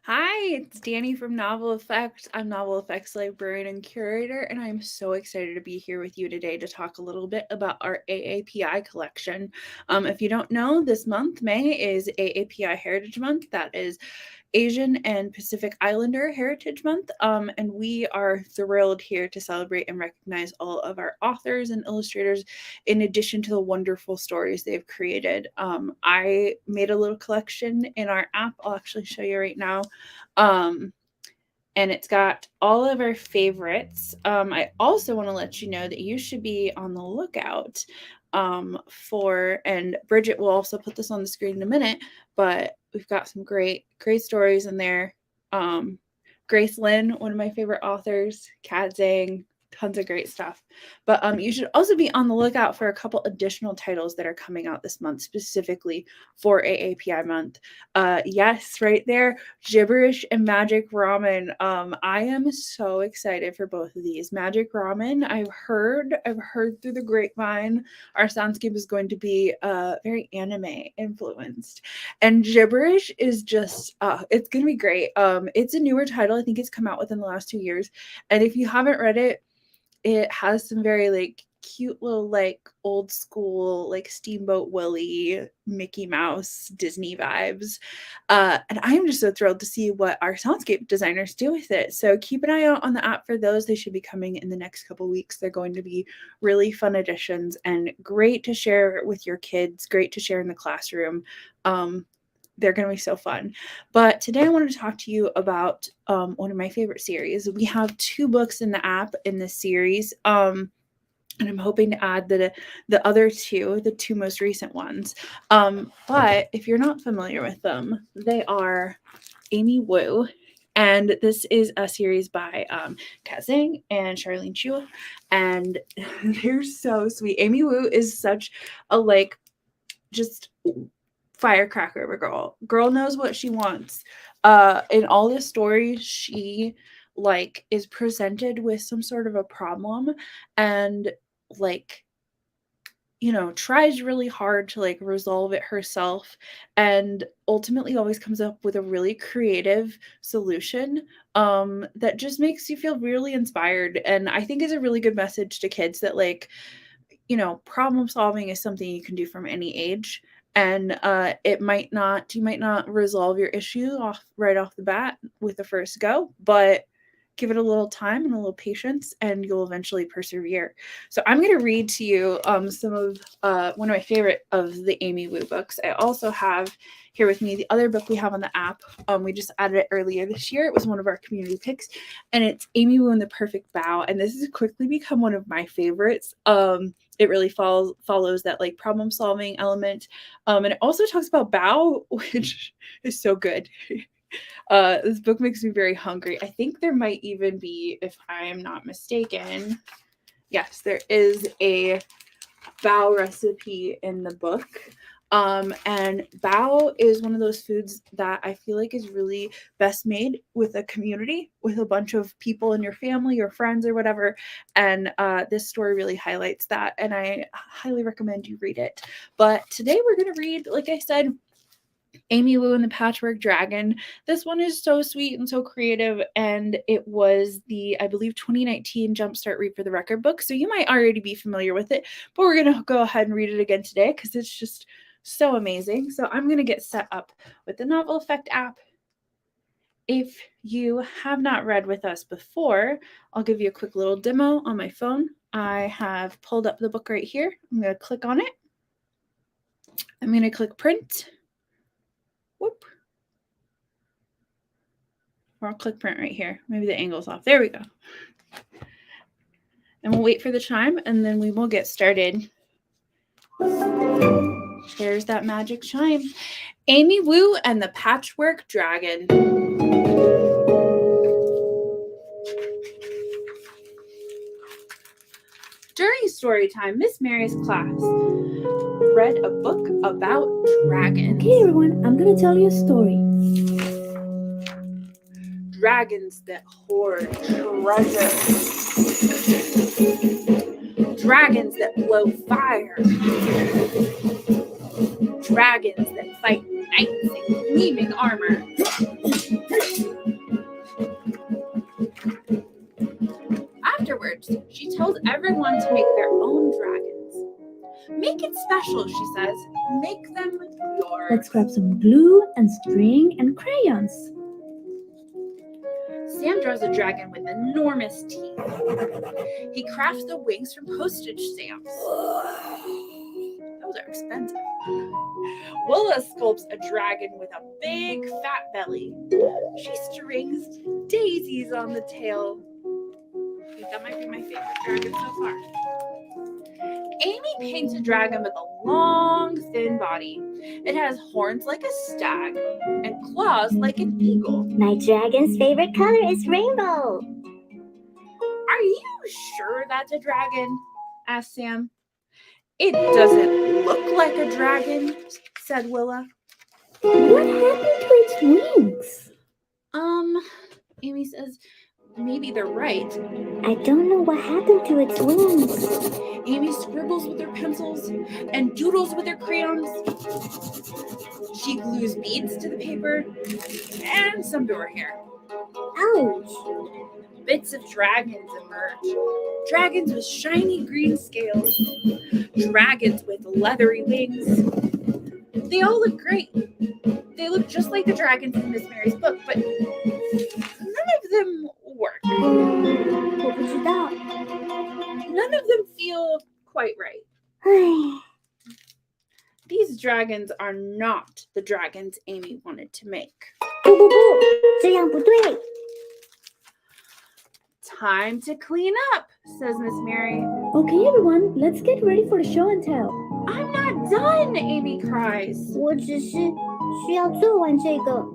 Hi, it's Dani from Novel Effects. I'm Novel Effects librarian and curator, and I'm so excited to be here with you today to talk a little bit about our AAPI collection. If you don't know, this month, May, is AAPI Heritage Month. That is Asian and Pacific Islander Heritage Month, and we are thrilled here to celebrate and recognize all of our authors and illustrators in addition to the wonderful stories they've created. I made a little collection in our app. I'll actually show you right now. And it's got all of our favorites. I also want to let you know that you should be on the lookout for, and Bridget will also put this on the screen in a minute, but we've got some great stories in there. Grace Lynn, one of my favorite authors, Kat Zhang, tons of great stuff. But you should also be on the lookout for a couple additional titles that are coming out this month, specifically for AAPI month. Yes, right there, Gibberish and Magic Ramen. I am so excited for both of these. Magic Ramen, I've heard through the grapevine, our soundscape is going to be very anime influenced, and Gibberish is just it's gonna be great. It's a newer title. I think it's come out within the last 2 years, and if you haven't read it, it has some very like cute little like old school like Steamboat Willie, Mickey Mouse, Disney vibes. And I am just so thrilled to see what our soundscape designers do with it. So keep an eye out on the app for those. They should be coming in the next couple weeks. They're going to be really fun additions and great to share with your kids, great to share in the classroom. They're going to be so fun. But today I wanted to talk to you about one of my favorite series. We have 2 books in the app in this series. And I'm hoping to add the other 2, the 2 most recent ones. But if you're not familiar with them, they are Amy Wu. And this is a series by Kat Zhang and Charlene Chua. And they're so sweet. Amy Wu is such a like just firecracker of a girl knows what she wants. In all the stories, she like is presented with some sort of a problem and like tries really hard to like resolve it herself, and ultimately always comes up with a really creative solution that just makes you feel really inspired. And I think is a really good message to kids that like problem solving is something you can do from any age, and you might not resolve your issue right off the bat with the first go, but give it a little time and a little patience and you'll eventually persevere. So I'm going to read to you some of one of my favorite of the Amy Wu books. I also have here with me the other book we have on the app. We just added it earlier this year. It was one of our community picks, and it's Amy Wu and the Perfect Bow, and this has quickly become one of my favorites. It really follows that like problem solving element, and it also talks about bow, which is so good. This book makes me very hungry. I think there might even be, if I am not mistaken, yes, there is a bao recipe in the book. And bao is one of those foods that I feel like is really best made with a community, with a bunch of people in your family or friends or whatever. And this story really highlights that, and I highly recommend you read it. But today we're going to read, like I said, Amy Wu and the Patchwork Dragon. This one is so sweet and so creative, and it was the, I believe, 2019 Jumpstart Read for the Record book, so you might already be familiar with it, but we're going to go ahead and read it again today because it's just so amazing. So I'm going to get set up with the Novel Effect app. If you have not read with us before, I'll give you a quick little demo on my phone. I have pulled up the book right here. I'm going to click on it. I'm going to click print. Whoop. Or I'll click print right here. Maybe the angle's off. There we go. And we'll wait for the chime, and then we will get started. There's that magic chime. Amy Wu and the Patchwork Dragon. During story time, Miss Mary's class read a book about dragons. Okay, everyone, I'm gonna tell you a story. Dragons that hoard treasure. Dragons that blow fire. Dragons that fight knights in gleaming armor. tells everyone to make their own dragons. Make it special, she says. Make them yours. Let's grab some glue and string and crayons. Sam draws a dragon with enormous teeth. He crafts the wings from postage stamps. Those are expensive. Willa sculpts a dragon with a big fat belly. She strings daisies on the tail. I think that might be my favorite dragon so far. Amy paints a dragon with a long, thin body. It has horns like a stag and claws like an eagle. My dragon's favorite color is rainbow. Are you sure that's a dragon? Asked Sam. It doesn't look like a dragon, said Willa. What happened to its wings? Amy says, maybe they're right. I don't know what happened to its wings. Amy scribbles with her pencils and doodles with her crayons. She glues beads to the paper and some to her hair. Ouch! Bits of dragons emerge. Dragons with shiny green scales. Dragons with leathery wings. They all look great. They look just like the dragons in Miss Mary's book, but none of them work. 我不知道。 None of them feel quite right. 唉， These dragons are not the dragons Amy wanted to make. 不不不，这样不对。 Time to clean up, says Miss Mary. Okay, everyone, let's get ready for the show and tell. I'm not done, Amy cries. 我只是需要做完这个。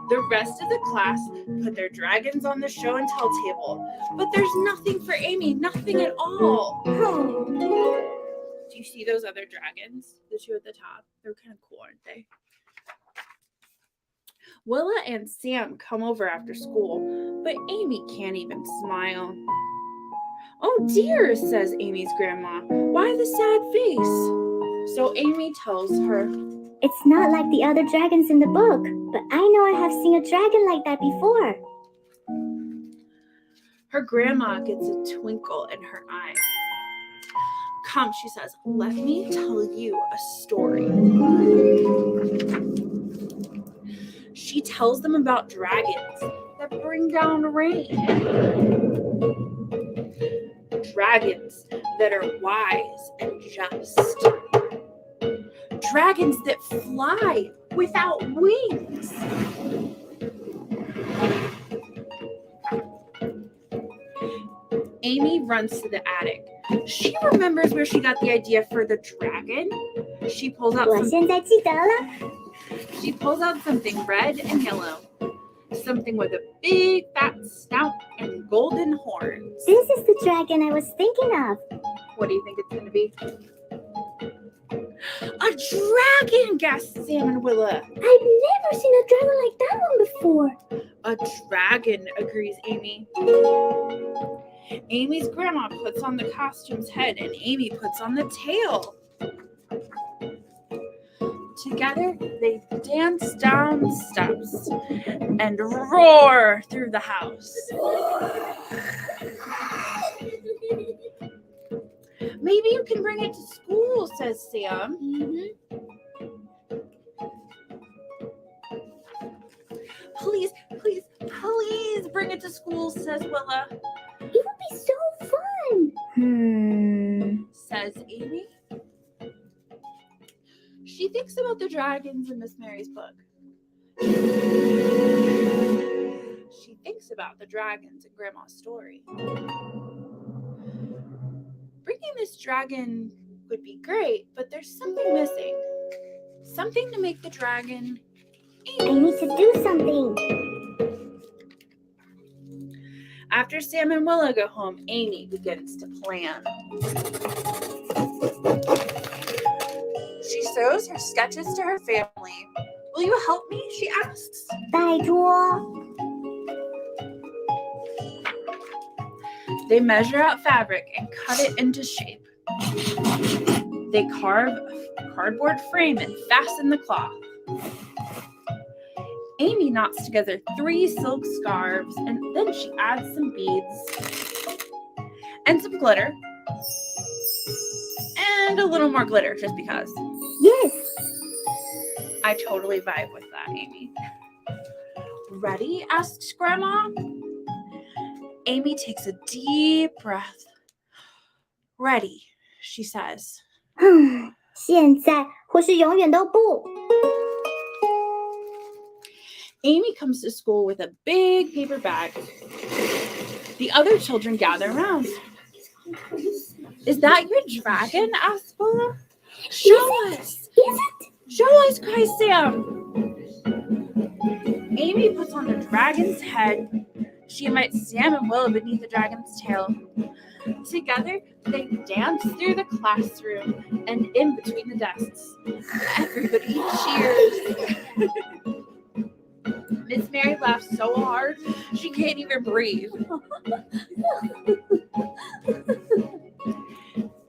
The rest of the class put their dragons on the show and tell table, but there's nothing for Amy, nothing at all. Do you see those other dragons? The two at the top? They're kind of cool, aren't they? Willa and Sam come over after school, but Amy can't even smile. Oh dear, says Amy's grandma. Why the sad face? So Amy tells her, It's not like the other dragons in the book, but I know I have seen a dragon like that before. Her grandma gets a twinkle in her eye. Come, she says, let me tell you a story. She tells them about dragons that bring down rain. Dragons that are wise and just. Dragons that fly without wings. Amy runs to the attic. She remembers where she got the idea for the dragon. She pulls out 我现在记得了。 She pulls out something red and yellow. Something with a big fat snout and golden horns. This is the dragon I was thinking of. What do you think it's going to be? A dragon, gasped Sam and Willa. I've never seen a dragon like that one before. A dragon, agrees Amy. Amy's grandma puts on the costume's head and Amy puts on the tail. Together, they dance down the steps and roar through the house. Maybe you can bring it to school, says Sam. Please, please, please bring it to school, says Willa. It would be so fun. Says Amy. She thinks about the dragons in Miss Mary's book. She thinks about the dragons in Grandma's story. Bringing this dragon would be great, but there's something missing. Something to make the dragon I need to do something. After Sam and Willa go home, Amy begins to plan. She shows her sketches to her family. Will you help me? She asks. 拜托。 They measure out fabric and cut it into shape. They carve a cardboard frame and fasten the cloth. Amy knots together 3 silk scarves and then she adds some beads. and some glitter. And a little more glitter, just because. Yes. I totally vibe with that, Amy. Ready? Asks Grandma. Amy takes a deep breath. Ready, she says. 现在或是永远都不。 Amy comes to school with a big paper bag. The other children gather around. Is that your dragon? Asks Bella. Show us. Is it? Show us, cries Sam. Amy puts on the dragon's head. She invites Sam and Willow beneath the dragon's tail. Together, they dance through the classroom and in between the desks. Everybody cheers. Miss Mary laughs so hard she can't even breathe.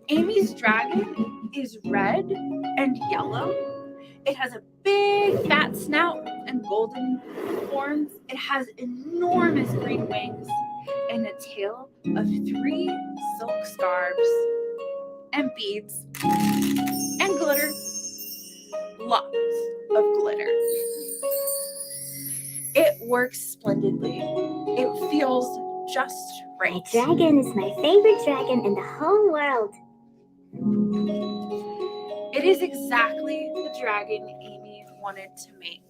Amy's dragon is red and yellow. It has a big fat snout and golden horns. It has enormous green wings and a tail of 3 silk scarves and beads and glitter. Lots of glitter. It works splendidly. It feels just right. My dragon is my favorite dragon in the whole world. It is exactly the dragon Amy wanted to make.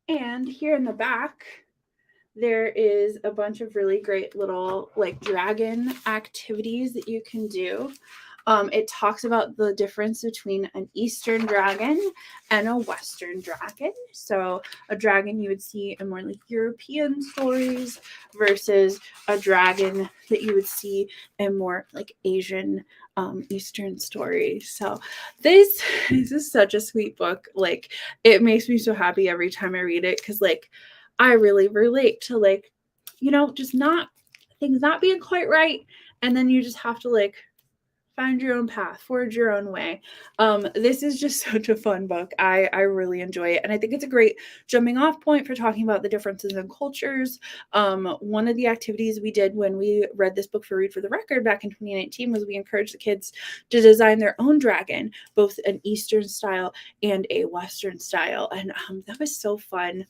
And here in the back, there is a bunch of really great little dragon activities that you can do. It talks about the difference between an Eastern dragon and a Western dragon. So a dragon you would see in more European stories versus a dragon that you would see in more Asian Eastern stories. So this is such a sweet book. It makes me so happy every time I read it, because I really relate to just things not being quite right, and then you just have to find your own path, forge your own way. This is just such a fun book. I really enjoy it. And I think it's a great jumping off point for talking about the differences in cultures. One of the activities we did when we read this book for Read for the Record back in 2019 was we encouraged the kids to design their own dragon, both an Eastern style and a Western style. And that was so fun.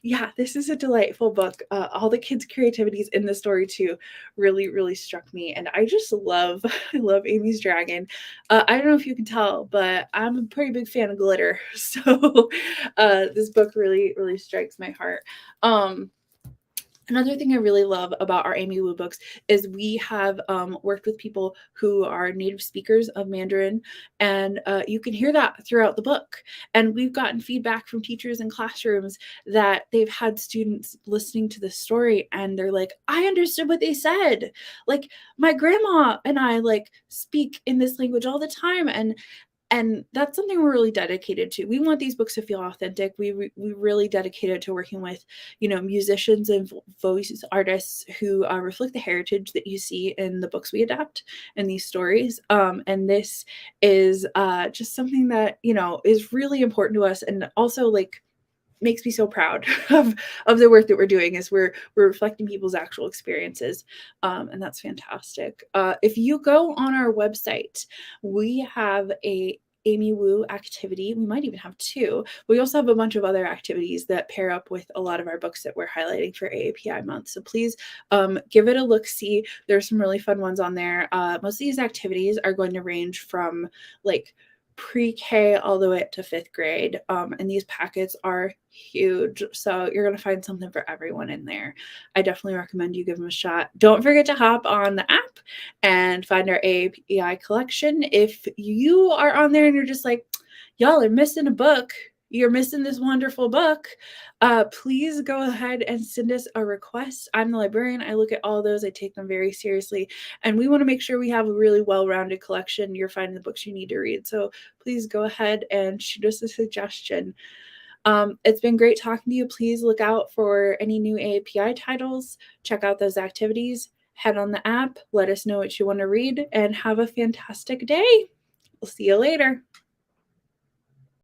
Yeah, this is a delightful book. All the kids' creativities in the story too really struck me, and I just love I love Amy's dragon. I don't know if you can tell, but I'm a pretty big fan of glitter, so this book really strikes my heart. Another thing I really love about our Amy Wu books is we have worked with people who are native speakers of Mandarin, and you can hear that throughout the book. And we've gotten feedback from teachers in classrooms that they've had students listening to the story and they're like, I understood what they said. My grandma and I speak in this language all the time, and that's something we're really dedicated to. We want these books to feel authentic. We really dedicated to working with, musicians and voice artists who reflect the heritage that you see in the books we adapt in these stories. And this is just something that, is really important to us, and also makes me so proud of the work that we're doing, is we're reflecting people's actual experiences. And that's fantastic. If you go on our website, we have a Amy Wu activity. We might even have 2. We also have a bunch of other activities that pair up with a lot of our books that we're highlighting for AAPI month. So please give it a look-see. There's some really fun ones on there. Most of these activities are going to range from pre-K all the way up to 5th grade. And these packets are huge. So you're going to find something for everyone in there. I definitely recommend you give them a shot. Don't forget to hop on the app and find our AAPI collection. If you are on there and you're just like, y'all are missing a book, you're missing this wonderful book, please go ahead and send us a request. I'm the librarian. I look at all those. I take them very seriously. And we want to make sure we have a really well-rounded collection. You're finding the books you need to read. So please go ahead and shoot us a suggestion. It's been great talking to you. Please look out for any new AAPI titles. Check out those activities. Head on the app. Let us know what you want to read, and have a fantastic day. We'll see you later.